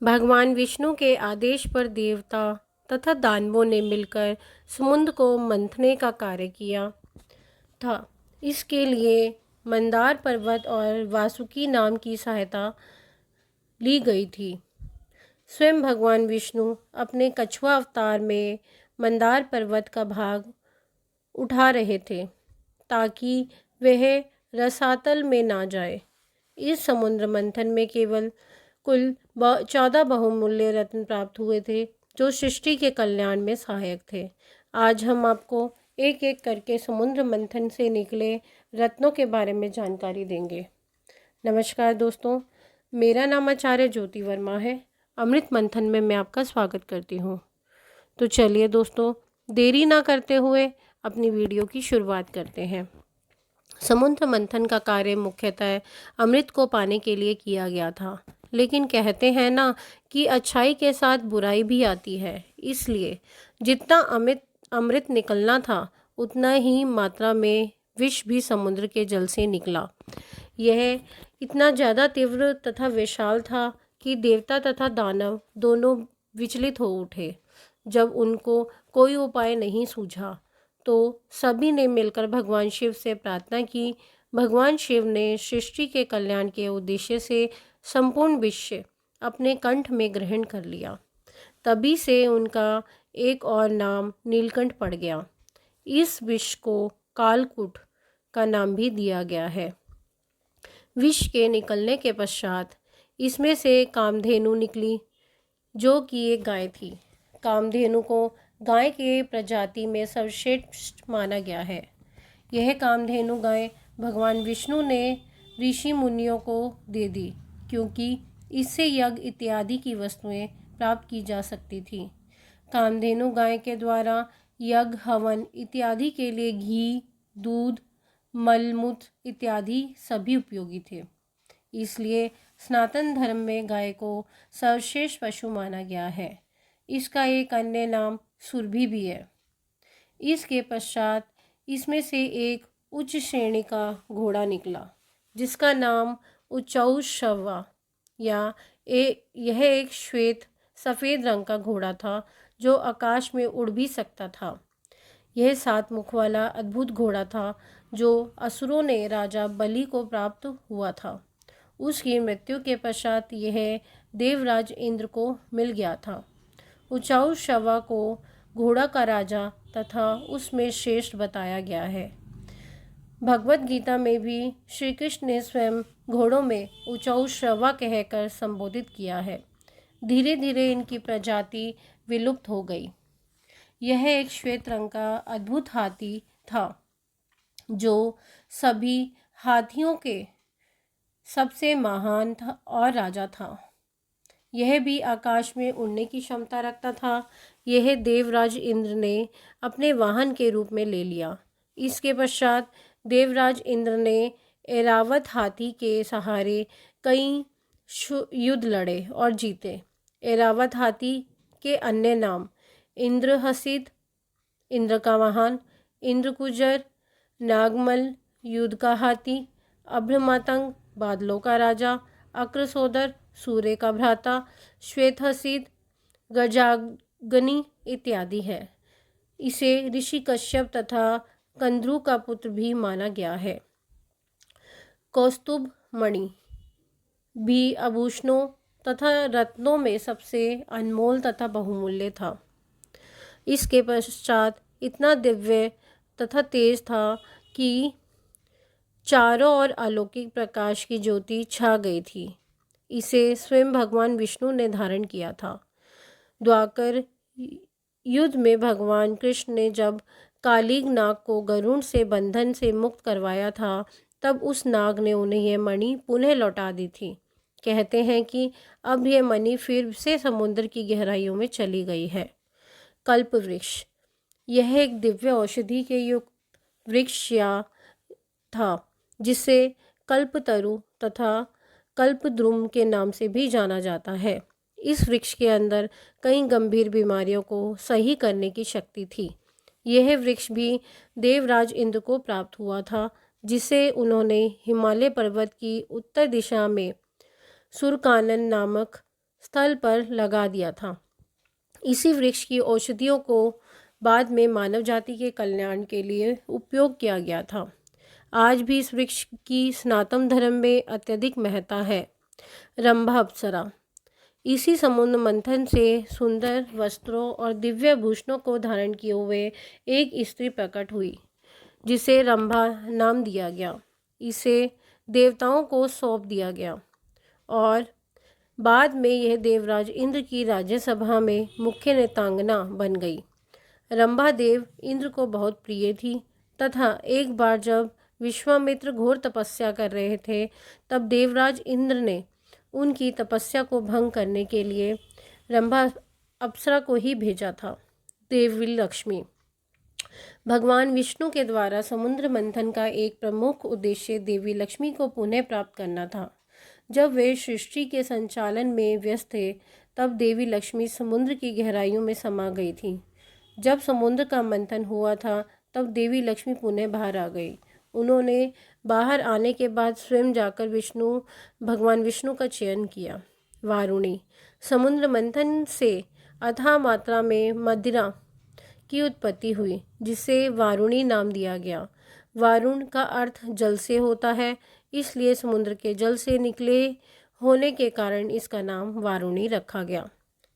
भगवान विष्णु के आदेश पर देवता तथा दानवों ने मिलकर समुद्र को मंथने का कार्य किया था। इसके लिए मंदार पर्वत और वासुकी नाम की सहायता ली गई थी। स्वयं भगवान विष्णु अपने कछुआ अवतार में मंदार पर्वत का भाग उठा रहे थे ताकि वह रसातल में ना जाए। इस समुद्र मंथन में केवल कुल 14 बहुमूल्य रत्न प्राप्त हुए थे जो सृष्टि के कल्याण में सहायक थे। आज हम आपको एक एक करके समुद्र मंथन से निकले रत्नों के बारे में जानकारी देंगे। नमस्कार दोस्तों, मेरा नाम आचार्य ज्योति वर्मा है। अमृत मंथन में मैं आपका स्वागत करती हूँ। तो चलिए दोस्तों, देरी ना करते हुए अपनी वीडियो की शुरुआत करते हैं। समुद्र मंथन का कार्य मुख्यतः अमृत को पाने के लिए किया गया था, लेकिन कहते हैं ना कि अच्छाई के साथ बुराई भी आती है। इसलिए जितना अमृत निकलना था उतना ही मात्रा में विष भी समुद्र के जल से निकला। यह इतना ज़्यादा तीव्र तथा विशाल था कि देवता तथा दानव दोनों विचलित हो उठे। जब उनको कोई उपाय नहीं सूझा तो सभी ने मिलकर भगवान शिव से प्रार्थना की। भगवान शिव ने सृष्टि के कल्याण के उद्देश्य से संपूर्ण विश्व अपने कंठ में ग्रहण कर लिया। तभी से उनका एक और नाम नीलकंठ पड़ गया। इस विष को कालकूट का नाम भी दिया गया है। विष के निकलने के पश्चात इसमें से कामधेनु निकली, जो कि एक गाय थी। कामधेनु को गाय के प्रजाति में सर्वश्रेष्ठ माना गया है। यह कामधेनु गाय भगवान विष्णु ने ऋषि मुनियों को दे दी, क्योंकि इससे यज्ञ इत्यादि की वस्तुएं प्राप्त की जा सकती थी। कामधेनु गाय के द्वारा यज्ञ, हवन इत्यादि के लिए घी, दूध, मलमूत्र इत्यादि सभी उपयोगी थे। इसलिए सनातन धर्म में गाय को सर्वश्रेष्ठ पशु माना गया है। इसका एक अन्य नाम सुरभि भी है। इसके पश्चात इसमें से एक उच्च श्रेणी का घोड़ा निकला, जिसका नाम उच्चौश्रवा यह एक श्वेत सफ़ेद रंग का घोड़ा था जो आकाश में उड़ भी सकता था। यह 7 मुख वाला अद्भुत घोड़ा था जो असुरों ने राजा बलि को प्राप्त हुआ था। उसकी मृत्यु के पश्चात यह देवराज इंद्र को मिल गया था। उच्चौश्रवा को घोड़ा का राजा तथा उसमें श्रेष्ठ बताया गया है। भगवत गीता में भी श्री कृष्ण ने स्वयं घोड़ों में उच्चौश्रवा कहकर संबोधित किया है। धीरे धीरे इनकी प्रजाति विलुप्त हो गई। यह एक श्वेत रंग का अद्भुत हाथी था जो सभी हाथियों के सबसे महान था और राजा था। यह भी आकाश में उड़ने की क्षमता रखता था। यह देवराज इंद्र ने अपने वाहन के रूप में ले लिया। इसके पश्चात देवराज इंद्र ने ऐरावत हाथी के सहारे कई युद्ध लड़े और जीते। ऐरावत हाथी के अन्य नाम इंद्रहसित, इंद्र का वाहन, इंद्रकुजर, नागमल, युद्ध का हाथी, अभ्रमातंग, बादलों का राजा, अक्रसोदर, सूर्य का भ्राता, श्वेतहसित, गजाग्नि इत्यादि है। इसे ऋषि कश्यप तथा कंद्रू का पुत्र भी माना गया है। कौस्तुभ मणि भी आभूषणों तथा रत्नों में सबसे अनमोल तथा बहुमूल्य था। इसके पश्चात इतना दिव्य तथा तेज था कि चारों ओर अलौकिक प्रकाश की ज्योति छा गई थी। इसे स्वयं भगवान विष्णु ने धारण किया था। द्वापर युद्ध में भगवान कृष्ण ने जब कालीग नाग को गरुड़ से बंधन से मुक्त करवाया था, तब उस नाग ने उन्हें यह मणि पुनः लौटा दी थी। कहते हैं कि अब यह मणि फिर से समुद्र की गहराइयों में चली गई है। कल्प वृक्ष यह एक दिव्य औषधि के युक्त वृक्ष था, जिसे कल्पतरु तथा कल्पद्रुम के नाम से भी जाना जाता है। इस वृक्ष के अंदर कई गंभीर बीमारियों को सही करने की शक्ति थी। यह वृक्ष भी देवराज इंद्र को प्राप्त हुआ था, जिसे उन्होंने हिमालय पर्वत की उत्तर दिशा में सुरकानन नामक स्थल पर लगा दिया था। इसी वृक्ष की औषधियों को बाद में मानव जाति के कल्याण के लिए उपयोग किया गया था। आज भी इस वृक्ष की सनातन धर्म में अत्यधिक महत्ता है। रंभा अप्सरा। इसी समुद्र मंथन से सुंदर वस्त्रों और दिव्य भूषणों को धारण किए हुए एक स्त्री प्रकट हुई, जिसे रंभा नाम दिया गया। इसे देवताओं को सौंप दिया गया और बाद में यह देवराज इंद्र की राज्यसभा में मुख्य नेतांगना बन गई। रंभा देव इंद्र को बहुत प्रिय थी तथा एक बार जब विश्वामित्र घोर तपस्या कर रहे थे, तब देवराज इंद्र ने उनकी तपस्या को भंग करने के लिए रंभा अप्सरा को ही भेजा था। देवी लक्ष्मी। भगवान विष्णु के द्वारा समुद्र मंथन का एक प्रमुख उद्देश्य देवी लक्ष्मी को पुनः प्राप्त करना था। जब वे सृष्टि के संचालन में व्यस्त थे, तब देवी लक्ष्मी समुद्र की गहराइयों में समा गई थी। जब समुद्र का मंथन हुआ था, तब देवी लक्ष्मी पुनः बाहर आ गई। उन्होंने बाहर आने के बाद स्वयं जाकर भगवान विष्णु का चयन किया। वारुणी। समुद्र मंथन से अथाह मात्रा में मदिरा की उत्पत्ति हुई, जिसे वारुणी नाम दिया गया। वारुण का अर्थ जल से होता है, इसलिए समुद्र के जल से निकले होने के कारण इसका नाम वारुणी रखा गया।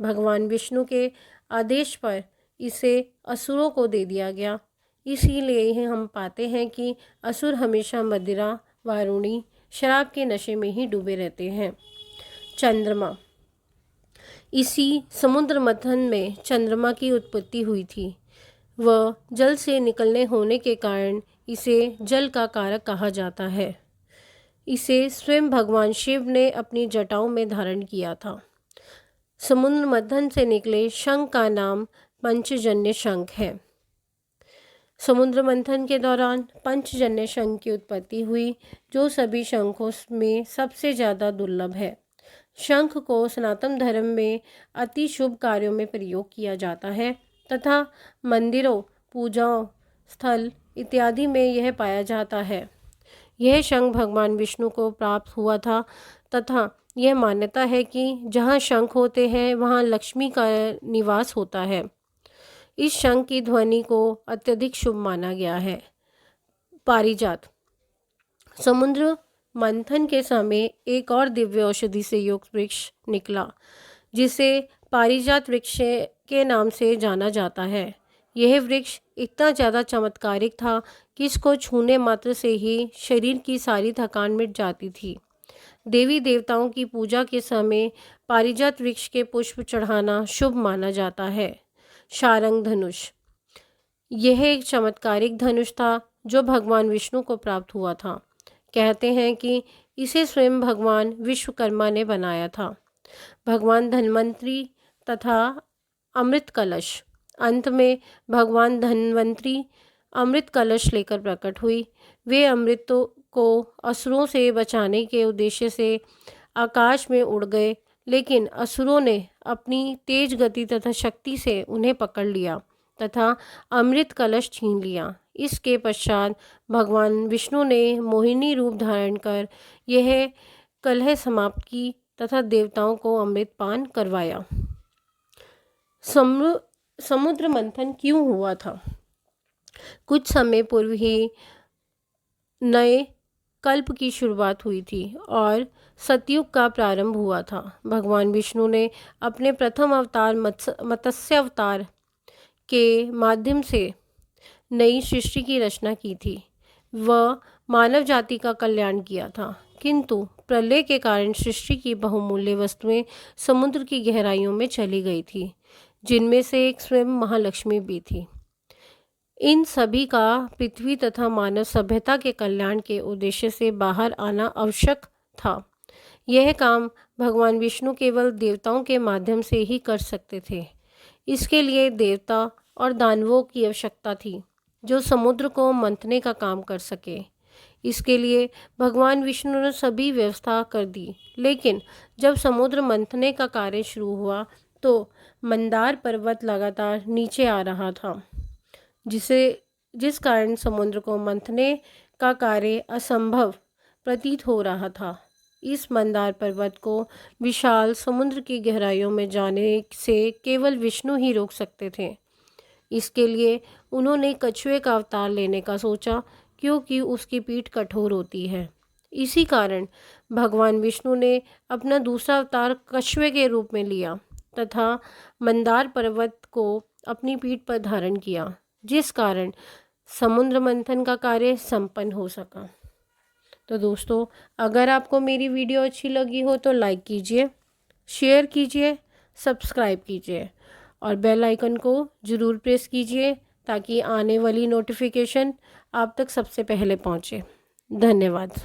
भगवान विष्णु के आदेश पर इसे असुरों को दे दिया गया। इसीलिए हम पाते हैं कि असुर हमेशा मदिरा, वारुणी, शराब के नशे में ही डूबे रहते हैं। चंद्रमा। इसी समुद्र मंथन में चंद्रमा की उत्पत्ति हुई थी। वह जल से निकलने होने के कारण इसे जल का कारक कहा जाता है। इसे स्वयं भगवान शिव ने अपनी जटाओं में धारण किया था। समुद्र मंथन से निकले शंख का नाम पंचजन्य शंख है। समुद्र मंथन के दौरान पंचजन्य शंख की उत्पत्ति हुई, जो सभी शंखों में सबसे ज़्यादा दुर्लभ है। शंख को सनातन धर्म में अति शुभ कार्यों में प्रयोग किया जाता है तथा मंदिरों, पूजाओं स्थल इत्यादि में यह पाया जाता है। यह शंख भगवान विष्णु को प्राप्त हुआ था तथा यह मान्यता है कि जहाँ शंख होते हैं वहाँ लक्ष्मी का निवास होता है। इस शंख की ध्वनि को अत्यधिक शुभ माना गया है। पारिजात। समुद्र मंथन के समय एक और दिव्य औषधि से युक्त वृक्ष निकला, जिसे पारिजात वृक्ष के नाम से जाना जाता है। यह वृक्ष इतना ज़्यादा चमत्कारिक था कि इसको छूने मात्र से ही शरीर की सारी थकान मिट जाती थी। देवी देवताओं की पूजा के समय पारिजात वृक्ष के पुष्प चढ़ाना शुभ माना जाता है। शारंग धनुष। यह एक चमत्कारिक धनुष था जो भगवान विष्णु को प्राप्त हुआ था। कहते हैं कि इसे स्वयं भगवान विश्वकर्मा ने बनाया था। भगवान धन्वंतरी तथा अमृत कलश। अंत में भगवान धन्वंतरी अमृत कलश लेकर प्रकट हुई। वे अमृत को असुरों से बचाने के उद्देश्य से आकाश में उड़ गए, लेकिन असुरों ने अपनी तेज गति तथा शक्ति से उन्हें पकड़ लिया तथा अमृत कलश छीन लिया। इसके पश्चात भगवान विष्णु ने मोहिनी रूप धारण कर यह कलह समाप्त की तथा देवताओं को अमृत पान करवाया। समुद्र मंथन क्यों हुआ था? कुछ समय पूर्व ही नए कल्प की शुरुआत हुई थी और सतयुग का प्रारंभ हुआ था। भगवान विष्णु ने अपने प्रथम अवतार मत्स्य अवतार के माध्यम से नई सृष्टि की रचना की थी। वह मानव जाति का कल्याण किया था, किंतु प्रलय के कारण सृष्टि की बहुमूल्य वस्तुएं समुद्र की गहराइयों में चली गई थी, जिनमें से एक स्वयं महालक्ष्मी भी थी। इन सभी का पृथ्वी तथा मानव सभ्यता के कल्याण के उद्देश्य से बाहर आना आवश्यक था। यह काम भगवान विष्णु केवल देवताओं के माध्यम से ही कर सकते थे। इसके लिए देवता और दानवों की आवश्यकता थी, जो समुद्र को मंथने का काम कर सके। इसके लिए भगवान विष्णु ने सभी व्यवस्था कर दी, लेकिन जब समुद्र मंथने का कार्य शुरू हुआ तो मंदार पर्वत लगातार नीचे आ रहा था, जिस कारण समुद्र को मंथने का कार्य असंभव प्रतीत हो रहा था। इस मंदार पर्वत को विशाल समुद्र की गहराइयों में जाने से केवल विष्णु ही रोक सकते थे। इसके लिए उन्होंने कछुए का अवतार लेने का सोचा, क्योंकि उसकी पीठ कठोर होती है। इसी कारण भगवान विष्णु ने अपना दूसरा अवतार कछुए के रूप में लिया तथा मंदार पर्वत को अपनी पीठ पर धारण किया, जिस कारण समुद्र मंथन का कार्य संपन्न हो सका। तो दोस्तों, अगर आपको मेरी वीडियो अच्छी लगी हो तो लाइक कीजिए, शेयर कीजिए, सब्सक्राइब कीजिए और बेल आइकन को ज़रूर प्रेस कीजिए ताकि आने वाली नोटिफिकेशन आप तक सबसे पहले पहुंचे। धन्यवाद।